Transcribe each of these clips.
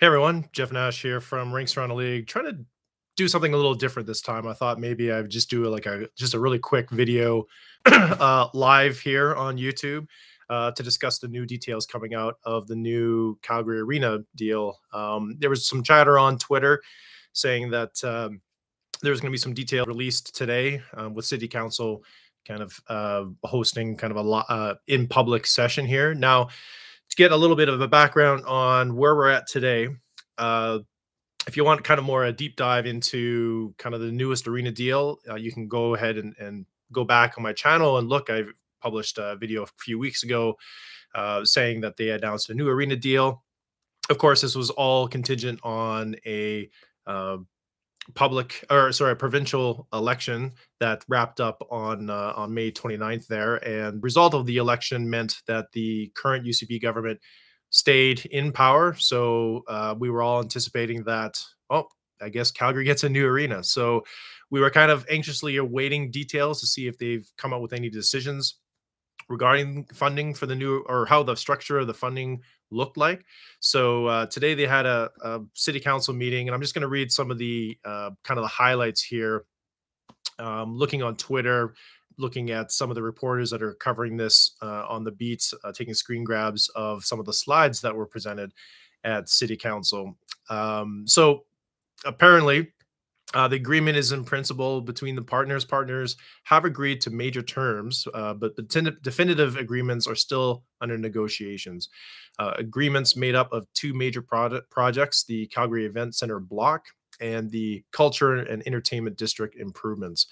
Hey everyone, Jeff Nash here from Rinks Around the League. Trying to do something a little different this time. I thought maybe I would just do a really quick video live here on YouTube to discuss the new details coming out of the new Calgary Arena deal. There was some chatter on Twitter saying that there's going to be some detail released today with City Council kind of hosting kind of in public session here. Now, to get a little bit of a background on where we're at today, uh, if you want kind of more a deep dive into kind of the newest arena deal, you can go ahead and go back on my channel and look. I've published a video a few weeks ago saying that they announced a new arena deal. Of course, this was all contingent on a uh, provincial election that wrapped up on May 29th there, and result of the election meant that the current UCP government stayed in power. So we were all anticipating that, oh, I guess Calgary gets a new arena. So we were kind of anxiously awaiting details to see if they've come up with any decisions regarding funding for the new, or how the structure of the funding looked like. So today they had a city council meeting, and I'm just going to read some of the kind of the highlights here. Looking on Twitter, looking at some of the reporters that are covering this on the beats, taking screen grabs of some of the slides that were presented at city council. So apparently the agreement is in principle between the partners. Partners have agreed to major terms, but the definitive agreements are still under negotiations. Agreements made up of two major projects: the Calgary Event Center block and the Culture and Entertainment District improvements.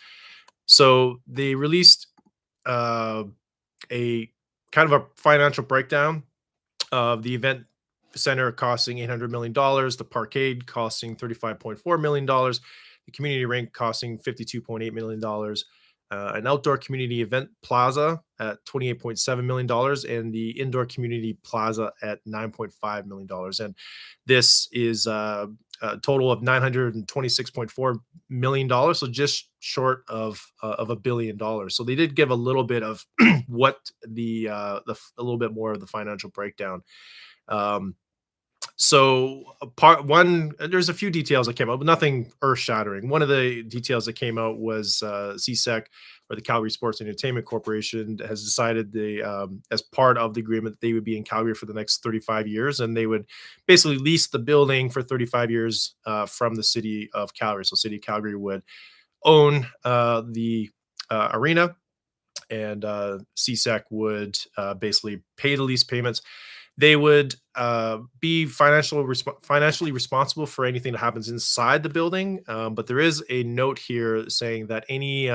So they released uh, a kind of a financial breakdown of the event center costing $800 million, the parkade costing $35.4 million, the community rink costing $52.8 million, an outdoor community event plaza at $28.7 million, and the indoor community plaza at $9.5 million. And this is a total of $926.4 million, so just short of $1 billion. So they did give a little bit of what a little bit more of the financial breakdown. um, so part one, there's a few details that came out, but nothing earth shattering. One of the details that came out was CSEC, or the Calgary Sports Entertainment Corporation, has decided as part of the agreement, they would be in Calgary for the next 35 years, and they would basically lease the building for 35 years from the city of Calgary. So city of Calgary would own the arena, and CSEC would basically pay the lease payments. They would be financially responsible for anything that happens inside the building. But there is a note here saying that any,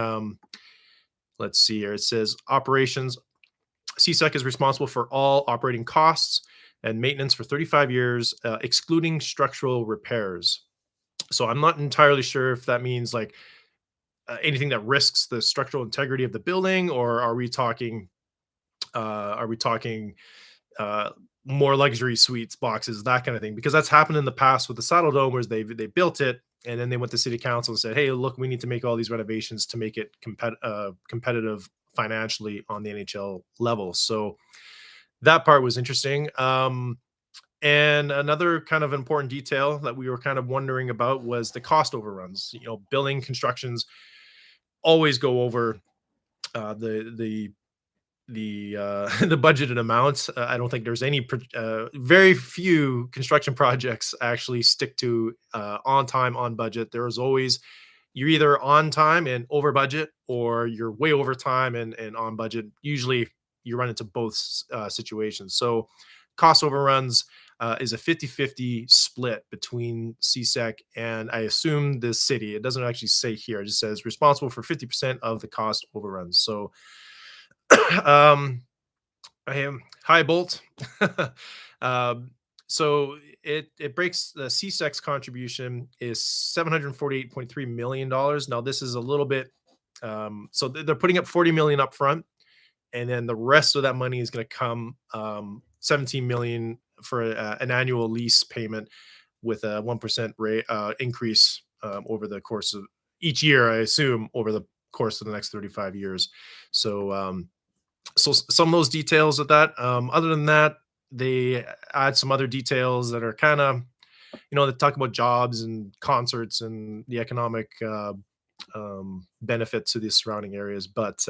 let's see here, it says operations, CSEC is responsible for all operating costs and maintenance for 35 years, excluding structural repairs. So I'm not entirely sure if that means like anything that risks the structural integrity of the building, or are we talking uh, more luxury suites, boxes, that kind of thing, because that's happened in the past with the Saddle Dome, where they built it and then they went to city council and said, "Hey, look, we need to make all these renovations to make it competitive financially on the NHL level." So that part was interesting. And another kind of important detail that we were kind of wondering about was the cost overruns. Building constructions always go over the budgeted amounts. I don't think there's very few construction projects actually stick to on time, on budget. There is always, you're either on time and over budget, or you're way over time and on budget. Usually you run into both situations. So cost overruns is a 50-50 split between CSEC and, I assume, the city. It doesn't actually say here. It just says responsible for 50% of the cost overruns. So um, I am high bolt. um, so it breaks the CSEC's contribution is $748.3 million. Now this is a little bit, so they're putting up 40 million up front, and then the rest of that money is going to come 17 million for an annual lease payment with a 1% rate increase over the course of each year, I assume, over the course of the next 35 years. So some of those details of that. Other than that, they add some other details that are kind of they talk about jobs and concerts and the economic benefit to the surrounding areas. But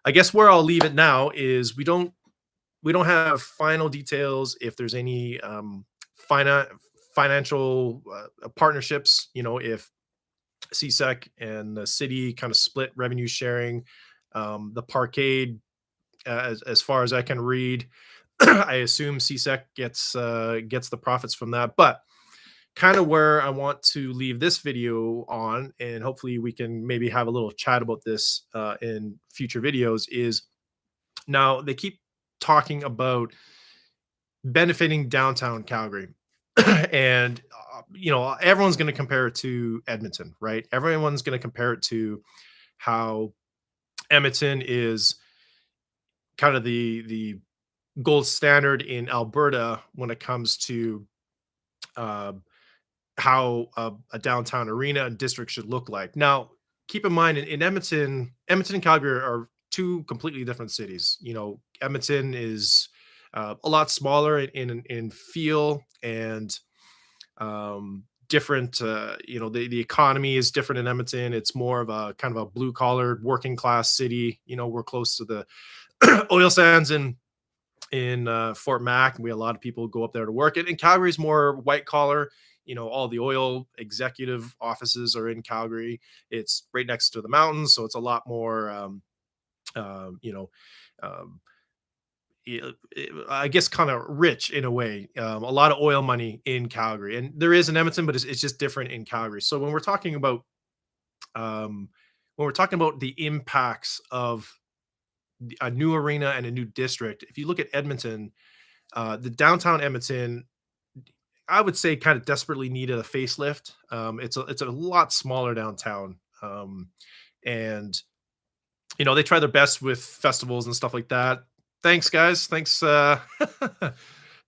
I guess where I'll leave it now is we don't have final details if there's any finan- financial partnerships. If CSEC and the city kind of split revenue sharing. The parkade, as far as I can read, I assume CSEC gets the profits from that. But kind of where I want to leave this video on, and hopefully we can maybe have a little chat about this in future videos, is now they keep talking about benefiting downtown Calgary. And everyone's going to compare it to Edmonton, right? Everyone's going to compare it to how Edmonton is kind of the gold standard in Alberta when it comes to uh, how a downtown arena and district should look like. Now, keep in mind in Edmonton and Calgary are two completely different cities. Edmonton is a lot smaller in feel and different. The economy is different in Edmonton. It's more of a kind of a blue collar working class city. We're close to the oil sands in Fort Mac, and we have a lot of people go up there to work. And Calgary's more white collar. All the oil executive offices are in Calgary. It's right next to the mountains, so it's a lot more, you know, um, I guess, kind of rich in a way. A lot of oil money in Calgary, and there is in Edmonton, but it's just different in Calgary. So um, when we're talking about the impacts of a new arena and a new district, if you look at Edmonton, the downtown Edmonton, I would say, kind of desperately needed a facelift. It's a lot smaller downtown, and they try their best with festivals and stuff like that. Thanks, guys. Thanks,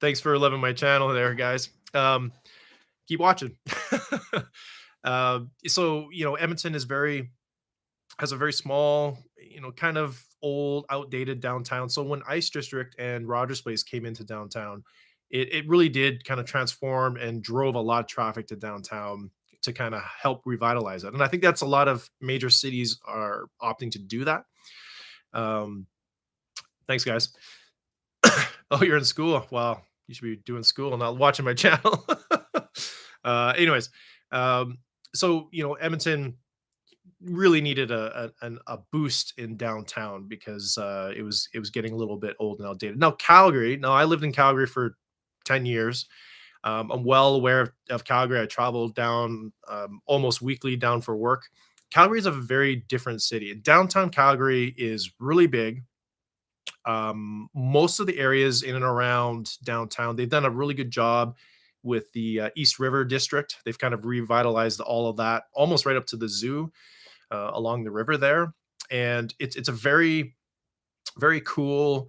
thanks for loving my channel, there, guys. Keep watching. So Edmonton has a very small, kind of old, outdated downtown. So when Ice District and Rogers Place came into downtown, it really did kind of transform and drove a lot of traffic to downtown to kind of help revitalize it. And I think that's a lot of major cities are opting to do that. Um, Thanks, guys. Oh, you're in school. Well, you should be doing school, not watching my channel. Anyways, um, so Edmonton really needed a boost in downtown because it was getting a little bit old and outdated. Now Calgary. Now I lived in Calgary for 10 years. I'm well aware of Calgary. I traveled down almost weekly down for work. Calgary is a very different city. Downtown Calgary is really big. Most of the areas in and around downtown, they've done a really good job with the East River district. They've kind of revitalized all of that, almost right up to the zoo along the river there. And it's a very, very cool,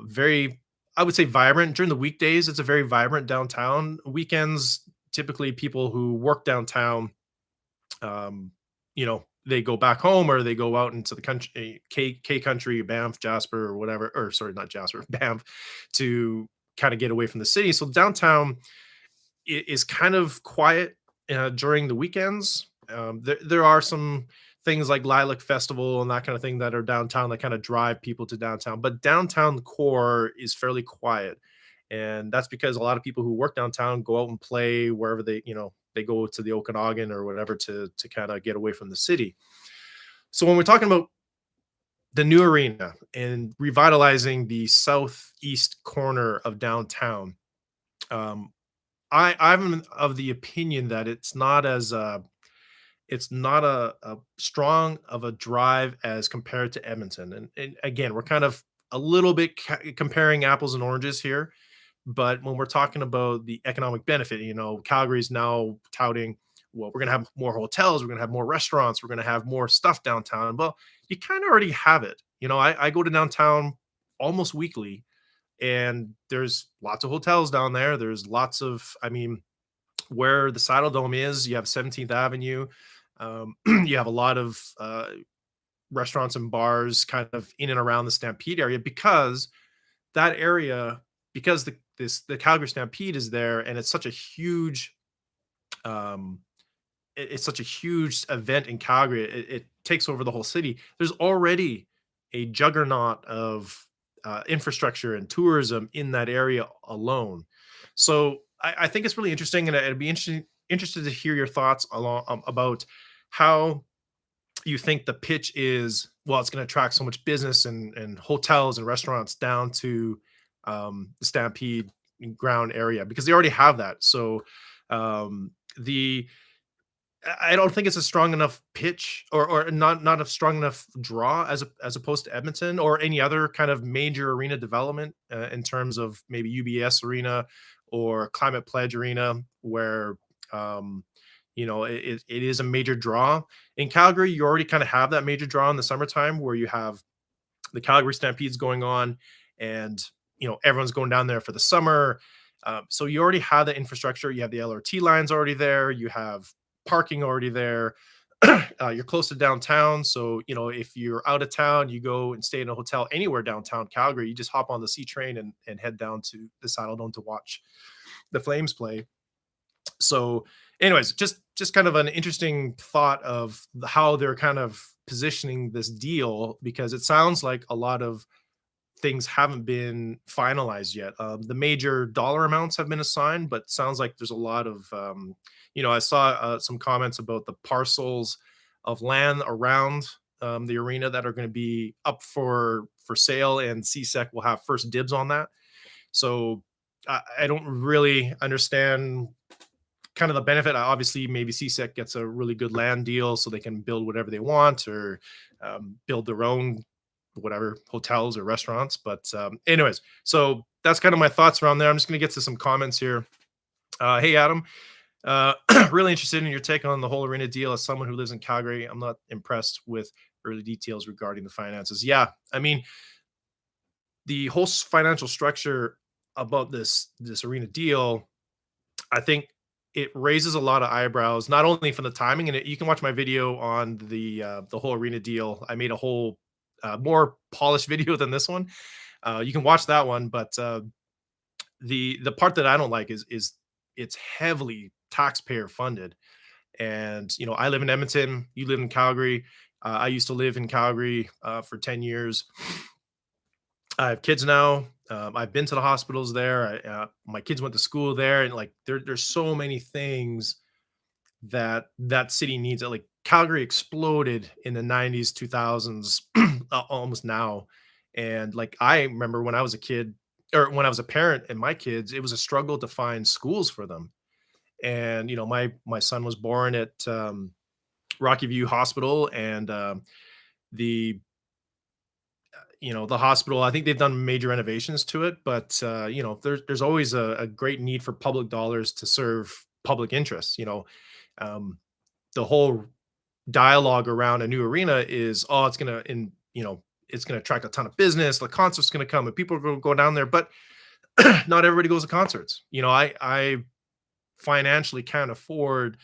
very, I would say, vibrant. During the weekdays, it's a very vibrant downtown. Weekends, typically people who work downtown, they go back home or they go out into the country, K country, Banff, Jasper, or whatever, or sorry, not Jasper, Banff, to kind of get away from the city. So downtown is kind of quiet during the weekends. There are some things like Lilac Festival and that kind of thing that are downtown that kind of drive people to downtown. But downtown core is fairly quiet, and that's because a lot of people who work downtown go out and play wherever they go to the Okanagan or whatever to kind of get away from the city. So when we're talking about the new arena and revitalizing the southeast corner of downtown, um, I'm of the opinion that it's not a strong of a drive as compared to Edmonton. And again, we're kind of a little bit comparing apples and oranges here. But when we're talking about the economic benefit, Calgary's now touting, well, we're going to have more hotels, we're going to have more restaurants, we're going to have more stuff downtown. Well, you kind of already have it. I go to downtown almost weekly, and there's lots of hotels down there. There's lots of, I mean, where the Saddle Dome is, you have 17th Avenue. You have a lot of restaurants and bars kind of in and around the Stampede area because that area, because this the Calgary Stampede is there, and it's such a huge um, it's such a huge event in Calgary. It takes over the whole city. There's already a juggernaut of infrastructure and tourism in that area alone. So I think it's really interesting, and I'd be interested to hear your thoughts along about how you think the pitch is. Well, it's going to attract so much business and hotels and restaurants down to the Stampede ground area because they already have that. So the I don't think it's a strong enough pitch or not a strong enough draw as opposed to Edmonton or any other kind of major arena development in terms of maybe UBS Arena or Climate Pledge Arena, where um, it is a major draw. In Calgary, you already kind of have that major draw in the summertime where you have the Calgary Stampede's going on, and everyone's going down there for the summer. So you already have the infrastructure. You have the LRT lines already there. You have parking already there. You're close to downtown, so if you're out of town, you go and stay in a hotel anywhere downtown Calgary. You just hop on the C train and head down to the Saddle Dome to watch the Flames play. So, anyways, just kind of an interesting thought of how they're kind of positioning this deal because it sounds like a lot of things haven't been finalized yet. The major dollar amounts have been assigned, but sounds like there's a lot of, I saw some comments about the parcels of land around the arena that are going to be up for sale, and CSEC will have first dibs on that. So I don't really understand kind of the benefit. Obviously, maybe CSEC gets a really good land deal so they can build whatever they want or build their own whatever hotels or restaurants. But anyways, so that's kind of my thoughts around there. I'm just going to get to some comments here. Hey, Adam. Uh, really interested in your take on the whole arena deal. As someone who lives in Calgary, I'm not impressed with early details regarding the finances. Yeah, I mean, the whole financial structure about this arena deal, I think it raises a lot of eyebrows, not only from the timing, and you can watch my video on the whole arena deal. I made a whole more polished video than this one. You can watch that one, but the part that I don't like is it's heavily taxpayer funded. And I live in Edmonton, you live in Calgary. I used to live in Calgary for 10 years. I have kids now. I've been to the hospitals there. My kids went to school there, and like there's so many things that city needs. Like Calgary exploded in the 90s, 2000s, almost now. And like I remember when I was a kid, or when I was a parent, and my kids, it was a struggle to find schools for them. And my son was born at Rocky View Hospital, and the the hospital, I think they've done major renovations to it, but there's always a great need for public dollars to serve public interests. Um, the whole dialogue around a new arena is, oh, it's gonna in it's gonna attract a ton of business. The concert's gonna come, and people are gonna go down there, but not everybody goes to concerts. I financially can't afford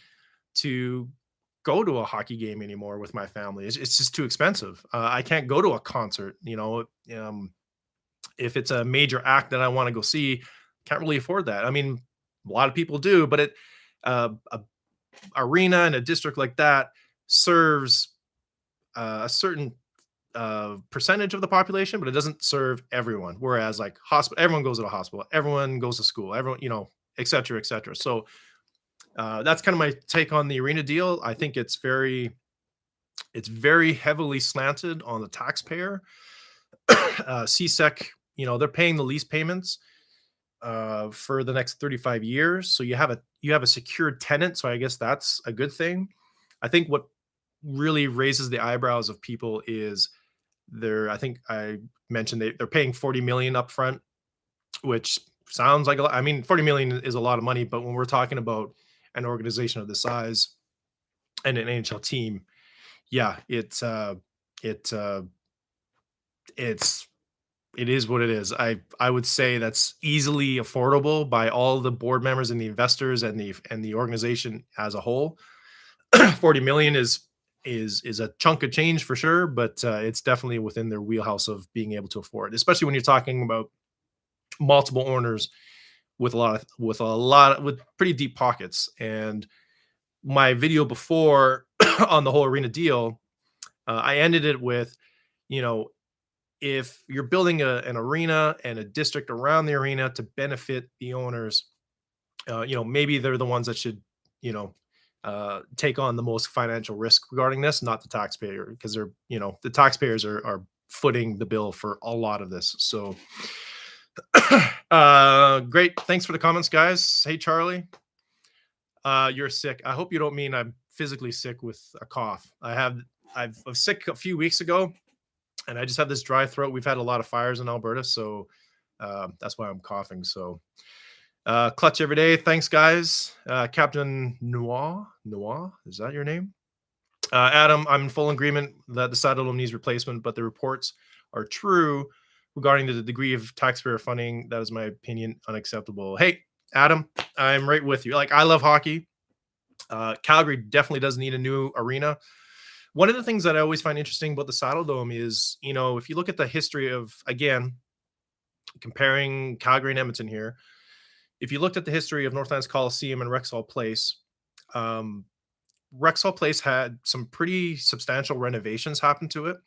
to go to a hockey game anymore with my family. It's just too expensive. I can't go to a concert. If it's a major act that I want to go see, can't really afford that. I mean, a lot of people do, but a arena in a district like that serves a certain percentage of the population, but it doesn't serve everyone. Whereas like hospital, everyone goes to the hospital, everyone goes to school, everyone, et cetera, et cetera. So that's kind of my take on the arena deal. I think it's very heavily slanted on the taxpayer. CSEC, they're paying the lease payments for the next 35 years. So you have a secured tenant. So I guess that's a good thing. I think what really raises the eyebrows of people is I think I mentioned they're paying 40 million upfront, which sounds like a lot. I mean, 40 million is a lot of money, but when we're talking about an organization of the size and an NHL team, yeah, it it's it is what it is. I would say that's easily affordable by all the board members and the investors and the organization as a whole. 40 million is a chunk of change for sure, but it's definitely within their wheelhouse of being able to afford, especially when you're talking about multiple owners with pretty deep pockets. And my video before on the whole arena deal, I ended it with, you know, if you're building an arena and a district around the arena to benefit the owners, maybe they're the ones that should, you know, take on the most financial risk regarding this, not the taxpayer, because the taxpayers are footing the bill for a lot of this. So, great. Thanks for the comments, guys. Hey, Charlie, you're sick. I hope you don't mean I'm physically sick with a cough. I was sick a few weeks ago, and I just have this dry throat. We've had a lot of fires in Alberta, so that's why I'm coughing. So, clutch every day. Thanks, guys. Captain Noir, is that your name? Adam, I'm in full agreement that the saddle needs replacement, but the reports are true regarding the degree of taxpayer funding. That is my opinion, unacceptable. Hey, Adam, I'm right with you. Like, I love hockey. Calgary definitely does need a new arena. One of the things that I always find interesting about the Saddle Dome is, if you look at the history of, again, comparing Calgary and Edmonton here, if you looked at the history of Northlands Coliseum and Rexall Place, um, Rexall Place had some pretty substantial renovations happen to it.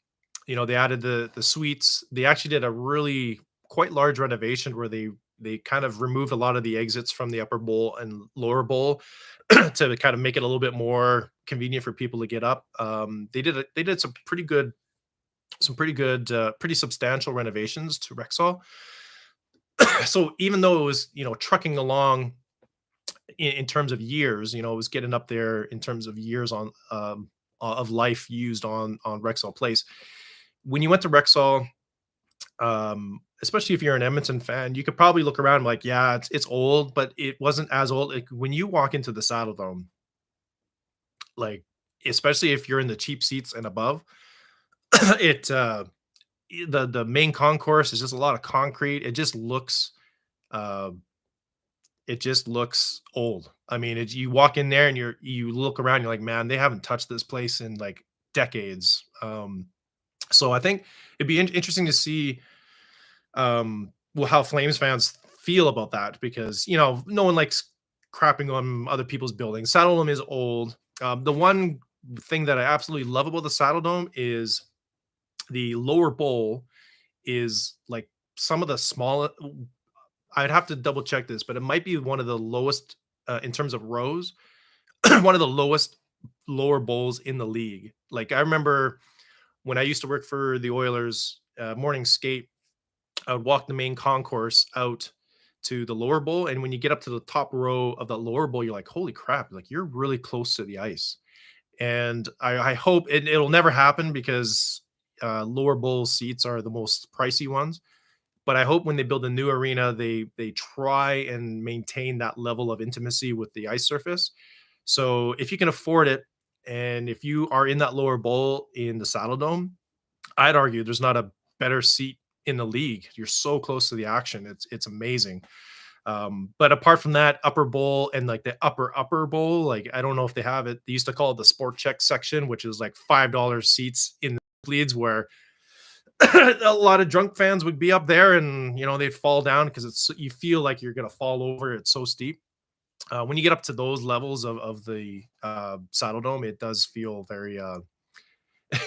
They added the suites. They actually did a really quite large renovation where they kind of removed a lot of the exits from the upper bowl and lower bowl to kind of make it a little bit more convenient for people to get up. They did some pretty substantial renovations to Rexall. So even though it was trucking along in terms of years, it was getting up there in terms of years on of life used on Rexall Place. When you went to Rexall, especially if you're an Edmonton fan, you could probably look around like, yeah, it's old, but it wasn't as old. Like when you walk into the Saddle Dome, like especially if you're in the cheap seats and above, it the main concourse is just a lot of concrete. Uh, it just looks old. I mean, you walk in there and you look around, you're like, man, they haven't touched this place in like decades. So I think it'd be interesting to see how Flames fans feel about that, because no one likes crapping on other people's buildings. Saddle Dome is old. The one thing that I absolutely love about the Saddle Dome is the lower bowl is like some of the small. I'd have to double check this, but it might be one of the lowest in terms of rows, one of the lowest lower bowls in the league. Like I remember when I used to work for the Oilers, morning skate, I would walk the main concourse out to the lower bowl, and when you get up to the top row of the lower bowl, you're like, "Holy crap!" Like you're really close to the ice. And I hope it'll never happen, because lower bowl seats are the most pricey ones. But I hope when they build a new arena, they try and maintain that level of intimacy with the ice surface. So if you can afford it, and if you are in that lower bowl in the Saddle Dome, I'd argue there's not a better seat in the league. You're so close to the action. It's amazing. But apart from that, upper bowl and like the upper bowl, like I don't know if they have it. They used to call it the sport check section, which is like $5 seats in the bleeds, where a lot of drunk fans would be up there, and they'd fall down because you feel like you're gonna fall over. It's so steep. When you get up to those levels of the Saddle Dome, it does feel very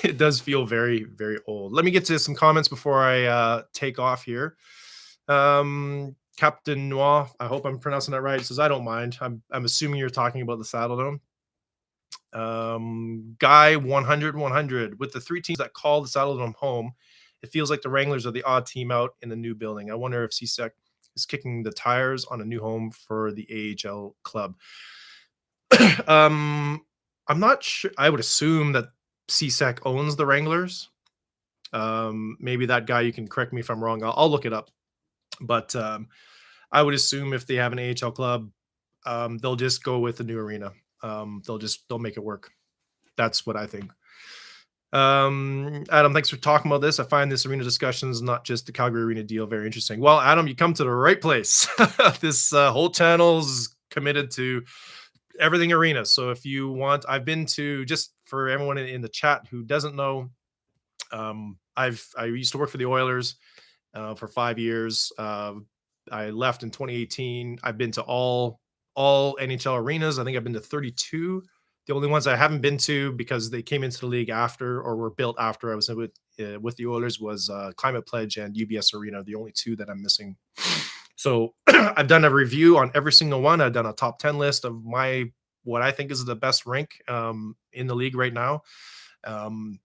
it does feel very, very old. Let me get to some comments before I take off here. Captain Noir, I hope I'm pronouncing that right. He says, I don't mind. I'm assuming you're talking about the Saddle Dome. Guy 100 with the three teams that call the Saddle Dome home, it feels like the Wranglers are the odd team out in the new building. I wonder if CSEC is kicking the tires on a new home for the AHL club. I'm not sure. I would assume that CSEC owns the Wranglers. Maybe that guy, you can correct me if I'm wrong. I'll look it up. But I would assume if they have an AHL club, they'll just go with the new arena. They'll make it work. That's what I think. Adam, thanks for talking about this. I find this arena discussions, not just the Calgary arena deal, very interesting. Well, Adam, you come to the right place. This whole channel's committed to everything arena. So if you want, I've been to, just for everyone in the chat who doesn't know, I used to work for the Oilers for 5 years. I left in 2018. I've been to all NHL arenas. I think I've been to 32. The only ones I haven't been to because they came into the league after or were built after I was with the Oilers was Climate Pledge and UBS Arena. The only two that I'm missing. So I've done a review on every single one. I've done a top 10 list of my what I think is the best rink in the league right now. Um,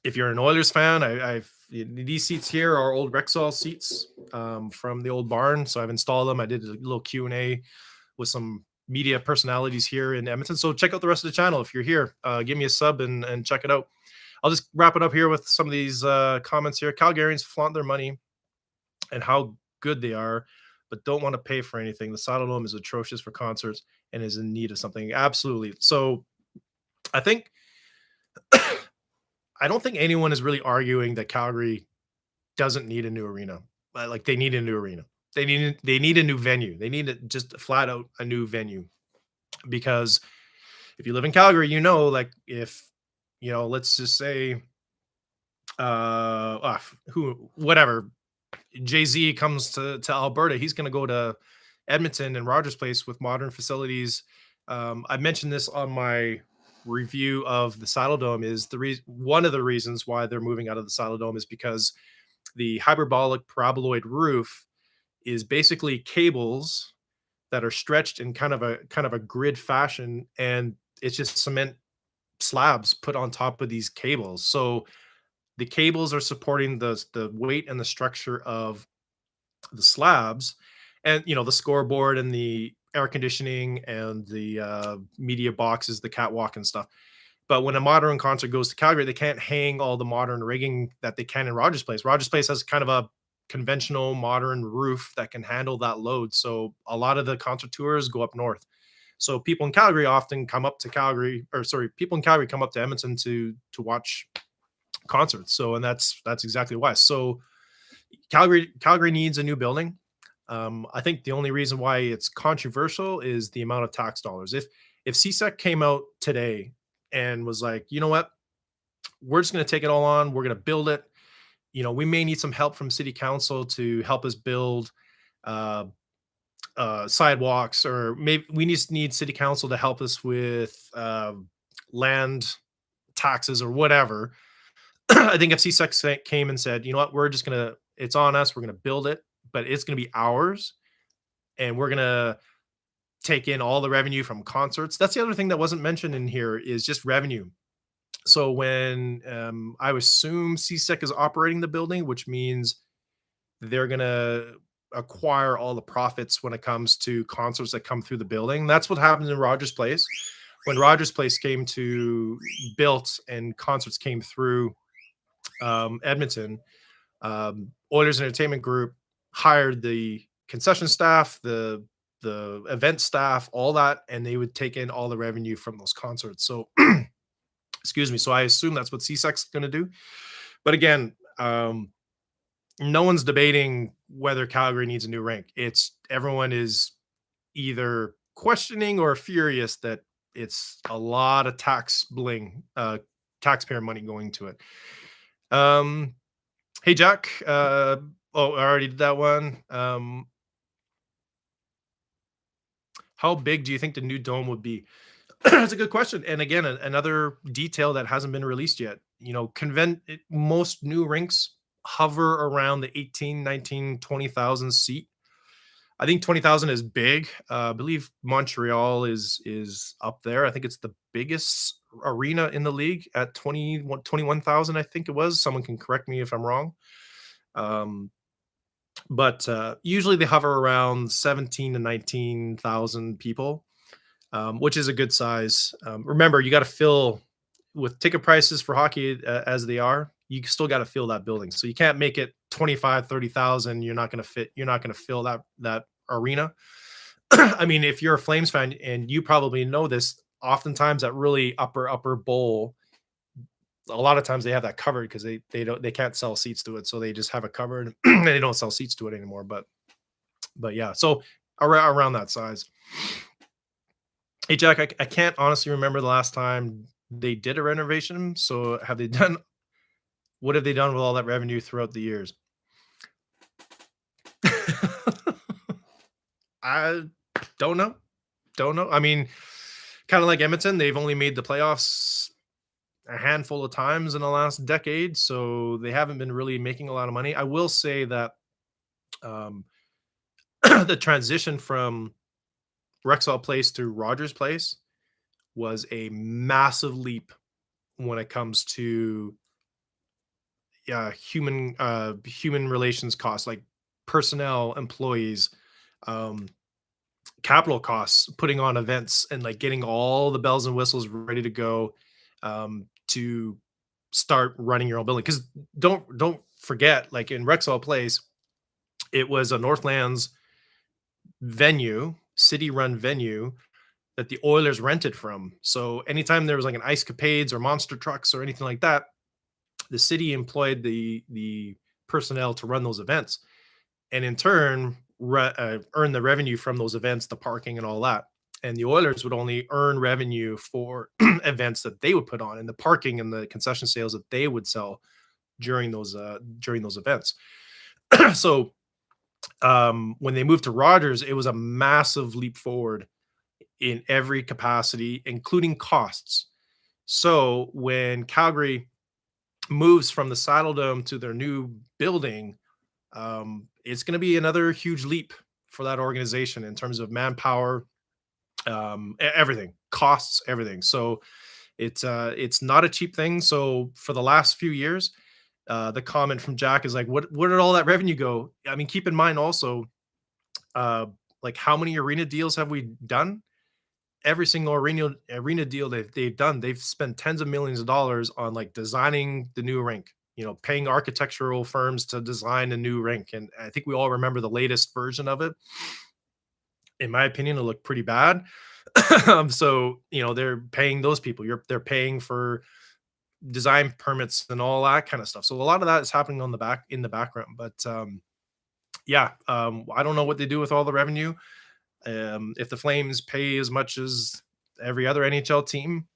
if you're an Oilers fan, I've these seats here are old Rexall seats from the old barn, so I've installed them. I did a little Q&A with some media personalities here in Edmonton. So check out the rest of the channel if you're here. Give me a sub and check it out. I'll just wrap it up here with some of these comments here. Calgarians flaunt their money and how good they are, but don't want to pay for anything. The Saddle Dome is atrocious for concerts and is in need of something. Absolutely. So I think I don't think anyone is really arguing that Calgary doesn't need a new arena. Like they need a new arena. They need a new venue. They need just flat out a new venue because if you live in Calgary, you know, like if let's just say who whatever Jay-Z comes to Alberta, he's going to go to Edmonton and Rogers Place with modern facilities. I mentioned this on my review of the Saddle Dome. Is one of the reasons why they're moving out of the Saddle Dome is because the hyperbolic paraboloid roof is basically cables that are stretched in kind of a grid fashion, and it's just cement slabs put on top of these cables. So the cables are supporting the weight and the structure of the slabs, and the scoreboard and the air conditioning and the media boxes, the catwalk and stuff. But when a modern concert goes to Calgary, they can't hang all the modern rigging that they can in Rogers Place. Rogers Place has kind of a conventional modern roof that can handle that load. So a lot of the concert tours go up north. So people in Calgary often come up to Calgary, or sorry, people in Calgary come up to Edmonton to watch concerts. So and that's exactly why. So Calgary needs a new building. I think the only reason why it's controversial is the amount of tax dollars. If CSEC came out today and was like, you know what, we're just going to take it all on, we're going to build it. We may need some help from City Council to help us build uh, sidewalks, or maybe we just need City Council to help us with land taxes or whatever. I think if CSEC came and said, you know what, it's on us, we're gonna build it, but it's gonna be ours, and we're gonna take in all the revenue from concerts. That's the other thing that wasn't mentioned in here is just revenue. So when I assume CSEC is operating the building, which means they're gonna acquire all the profits when it comes to concerts that come through the building. That's what happens in Rogers Place. When Rogers Place came to built and concerts came through Edmonton, Oilers Entertainment Group hired the concession staff, the event staff, all that, and they would take in all the revenue from those concerts. So, excuse me. So I assume that's what CSEC's going to do. But again, no one's debating whether Calgary needs a new rink. It's everyone is either questioning or furious that it's a lot of taxpayer money going to it. Hey Jack, oh, I already did that one. How big do you think the new dome would be? That's a good question. And again, another detail that hasn't been released yet. Most new rinks hover around the 18, 19, 20,000 seat. I think 20,000 is big. I believe Montreal is up there. I think it's the biggest arena in the league at 21,000. I think it was. Someone can correct me if I'm wrong. But usually they hover around 17 to 19,000 people, which is a good size. Remember, you got to fill with ticket prices for hockey as they are. You still got to fill that building. So you can't make it 25, 30,000. You're not going to fill that arena. I mean, if you're a Flames fan, and you probably know this, oftentimes that really upper bowl, a lot of times they have that covered because they can't sell seats to it, so they just have it covered and they don't sell seats to it anymore. But yeah, so around that size. Hey Jack, I can't honestly remember the last time they did a renovation. So what have they done with all that revenue throughout the years? I don't know. Don't know. I mean, kind of like Edmonton, they've only made the playoffs a handful of times in the last decade, so they haven't been really making a lot of money. I will say that um, the transition from Rexall Place to Rogers Place was a massive leap when it comes to human relations costs, like personnel, employees, um, capital costs, putting on events, and like getting all the bells and whistles ready to go to start running your own building. Because don't forget, like in Rexall Place, it was a Northlands venue, city run venue that the Oilers rented from. So anytime there was like an ice capades or monster trucks or anything like that, the city employed the personnel to run those events, and in turn earn the revenue from those events, the parking and all that. And the Oilers would only earn revenue for events that they would put on, and the parking and the concession sales that they would sell during those events. So when they moved to Rogers, it was a massive leap forward in every capacity, including costs. So when Calgary moves from the Saddle Dome to their new building, it's going to be another huge leap for that organization in terms of manpower, everything, costs, everything. So it's not a cheap thing. So for the last few years, the comment from Jack is like, "What where did all that revenue go?" I mean, keep in mind also, uh, like how many arena deals have we done? Every single arena deal that they've done, they've spent tens of millions of dollars on like designing the new rink, paying architectural firms to design a new rink. And I think we all remember the latest version of it. In my opinion, it looked pretty bad. So, they're paying those people. They're paying for design permits and all that kind of stuff. So a lot of that is happening on the back in the background. But yeah, I don't know what they do with all the revenue. If the Flames pay as much as every other NHL team,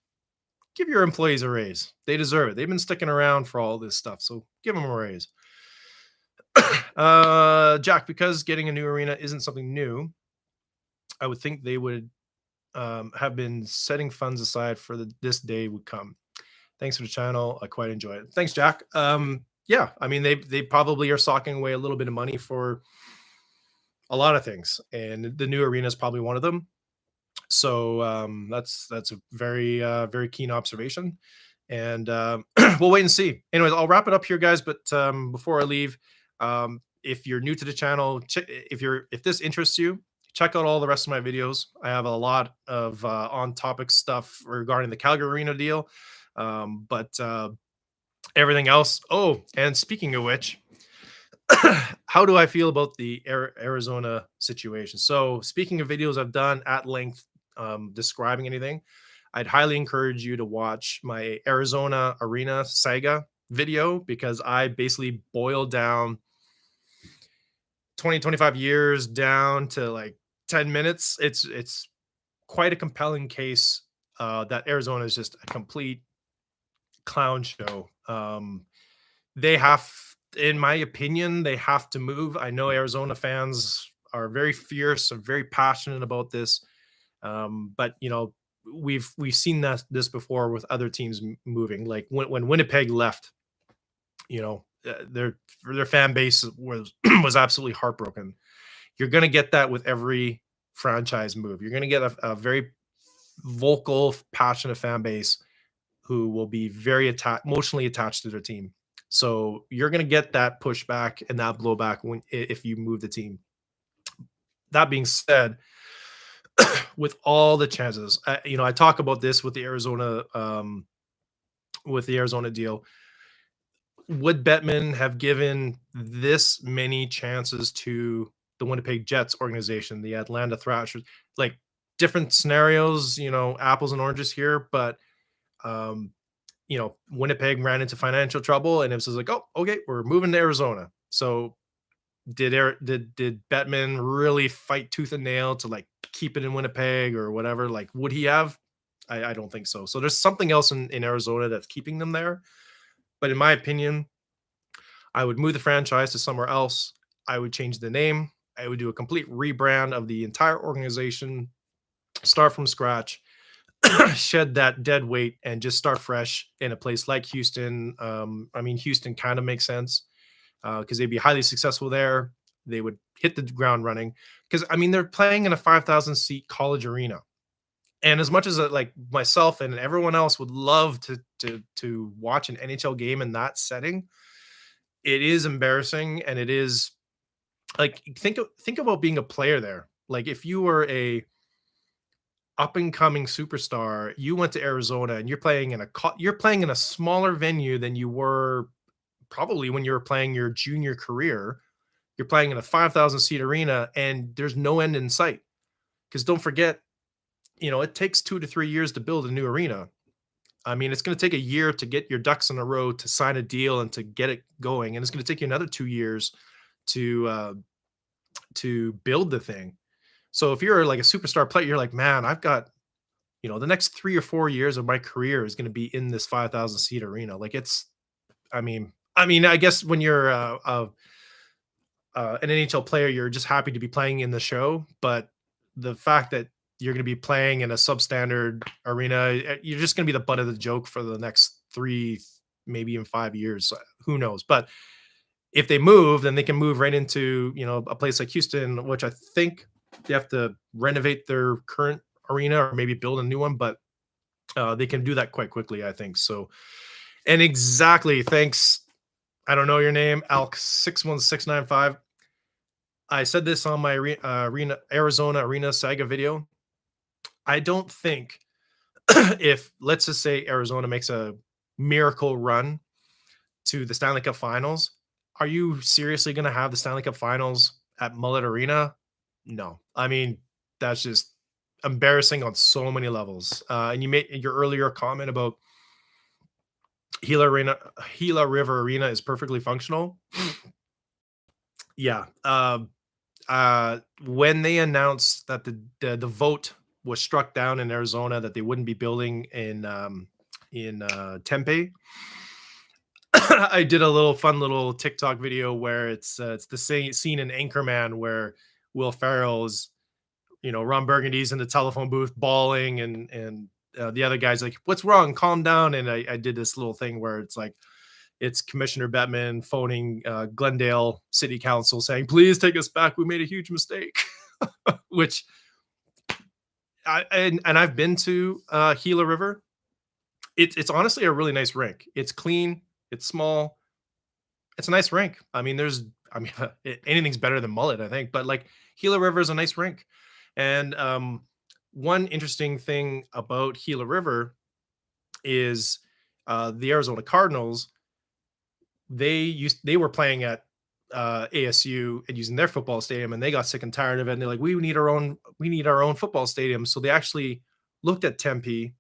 give your employees a raise. They deserve it. They've been sticking around for all this stuff, so give them a raise. Jack, because getting a new arena isn't something new, I would think they would have been setting funds aside for this day would come. Thanks for the channel. I quite enjoy it. Thanks, Jack. Yeah, I mean they probably are socking away a little bit of money for a lot of things, and the new arena is probably one of them. So that's a very keen observation, and we'll wait and see. Anyways, I'll wrap it up here, guys. But before I leave, if you're new to the channel, if this interests you, check out all the rest of my videos. I have a lot of on topic stuff regarding the Calgary Arena deal, but everything else. Oh, and speaking of which, how do I feel about the Arizona situation? So, speaking of videos I've done at length describing anything, I'd highly encourage you to watch my Arizona Arena saga video, because I basically boiled down 25 years down to like 10 minutes. It's quite a compelling case that Arizona is just a complete clown show. They have, in my opinion, they have to move. I know Arizona fans are very fierce and very passionate about this, but we've seen this before with other teams moving. Like when Winnipeg left, their fan base was was absolutely heartbroken. You're going to get that with every franchise move. You're going to get a very vocal, passionate fan base who will be very emotionally attached to their team. So you're going to get that pushback and that blowback if you move the team. That being said, with all the chances, I talk about this with the Arizona deal. Would Bettman have given this many chances to the Winnipeg Jets organization, the Atlanta Thrashers? Like, different scenarios, apples and oranges here, but um, Winnipeg ran into financial trouble, and it was like, oh, okay, we're moving to Arizona. So did Bettman really fight tooth and nail to like keep it in Winnipeg or whatever? Like, would he have? I don't think so. So there's something else in Arizona that's keeping them there. But in my opinion, I would move the franchise to somewhere else. I would change the name. I would do a complete rebrand of the entire organization, start from scratch, shed that dead weight, and just start fresh in a place like Houston. I mean, Houston kind of makes sense because they'd be highly successful there. They would hit the ground running because I mean they're playing in a 5,000 seat college arena, and as much as like myself and everyone else would love to watch an NHL game in that setting, it is embarrassing, and it is like think about being a player there. Like if you were a up and coming superstar, you went to Arizona and you're playing in a smaller venue than you were probably when you were playing your junior career. You're playing in a 5,000 seat arena and there's no end in sight. Because don't forget, it takes 2 to 3 years to build a new arena. I mean, it's going to take a year to get your ducks in a row to sign a deal and to get it going, and it's going to take you another 2 years to build the thing. So if you're like a superstar player, you're like, man, I've got the next 3 or 4 years of my career is going to be in this 5,000 seat arena. Like it's, I mean, I guess when you're an NHL player, you're just happy to be playing in the show. But the fact that you're going to be playing in a substandard arena, you're just going to be the butt of the joke for the next three, maybe even 5 years. Who knows? But if they move, then they can move right into a place like Houston, which I think they have to renovate their current arena or maybe build a new one, but they can do that quite quickly, I think. So, and exactly, thanks. I don't know your name, Alk 61695. I said this on my arena Arizona arena saga video. I don't think if let's just say Arizona makes a miracle run to the Stanley Cup Finals, are you seriously going to have the Stanley Cup Finals at Mullet Arena? No. I mean, that's just embarrassing on so many levels. And you made your earlier comment about Gila River Arena is perfectly functional. Yeah. When they announced that the vote was struck down in Arizona that they wouldn't be building in Tempe, I did a little TikTok video where it's the same scene in Anchorman where Will Ferrell's, Ron Burgundy's in the telephone booth bawling, and the other guy's like, "What's wrong? Calm down." And I did this little thing where it's like it's Commissioner Bettman phoning Glendale City Council saying, "Please take us back. We made a huge mistake." Which and I've been to Gila River. It's honestly a really nice rink. It's clean. It's small. It's a nice rink. I mean, anything's better than Mullet, I think. But like Gila River is a nice rink, and one interesting thing about Gila River is the Arizona Cardinals. They were playing at ASU and using their football stadium, and they got sick and tired of it. And they're like, we need our own football stadium. So they actually looked at Tempe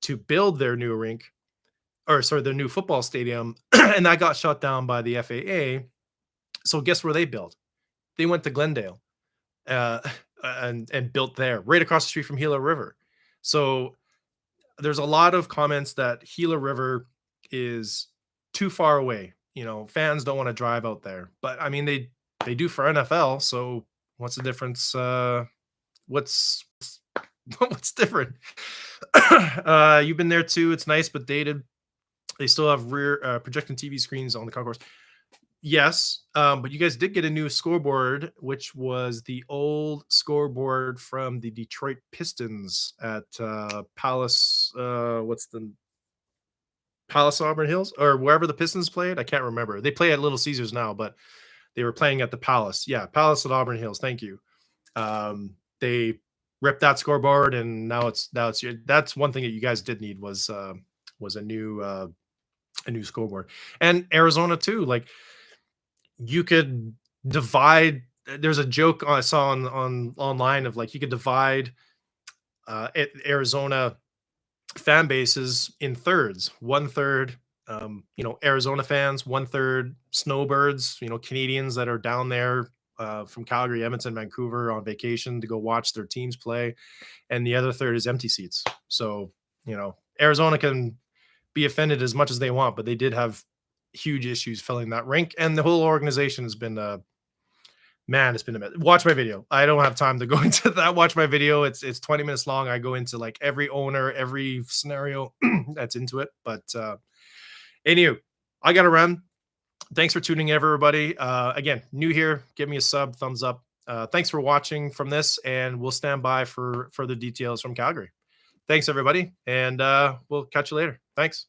to build their new rink, or sorry, their new football stadium, and that got shut down by the FAA. So guess where they built? They went to Glendale, uh, and built there, right across the street from Gila River. So there's a lot of comments that Gila River is too far away. Fans don't want to drive out there, but I mean they do for NFL. So what's the difference? What's what's different? You've been there too. It's nice but dated. They still have rear projecting TV screens on the concourse. Yes, but you guys did get a new scoreboard, which was the old scoreboard from the Detroit Pistons at Palace. What's the Palace Auburn Hills or wherever the Pistons played? I can't remember. They play at Little Caesars now, but they were playing at the Palace. Yeah, Palace at Auburn Hills. Thank you. They ripped that scoreboard, and that's one thing that you guys did need was a new scoreboard. And Arizona too. Like you could divide. There's a joke I saw on online of like you could divide Arizona fan bases in thirds. One third, Arizona fans. One third snowbirds. Canadians that are down there from Calgary, Edmonton, Vancouver on vacation to go watch their teams play, and the other third is empty seats. So Arizona can be offended as much as they want, but they did have huge issues filling that rink, and the whole organization has been Man, it's been a minute. Watch my video. I don't have time to go into that. Watch my video. It's 20 minutes long. I go into like every owner, every scenario that's into it. But anywho, I gotta run. Thanks for tuning in, everybody. Again, new here, give me a sub, thumbs up. Thanks for watching from this, and we'll stand by for further details from Calgary. Thanks, everybody, and we'll catch you later. Thanks.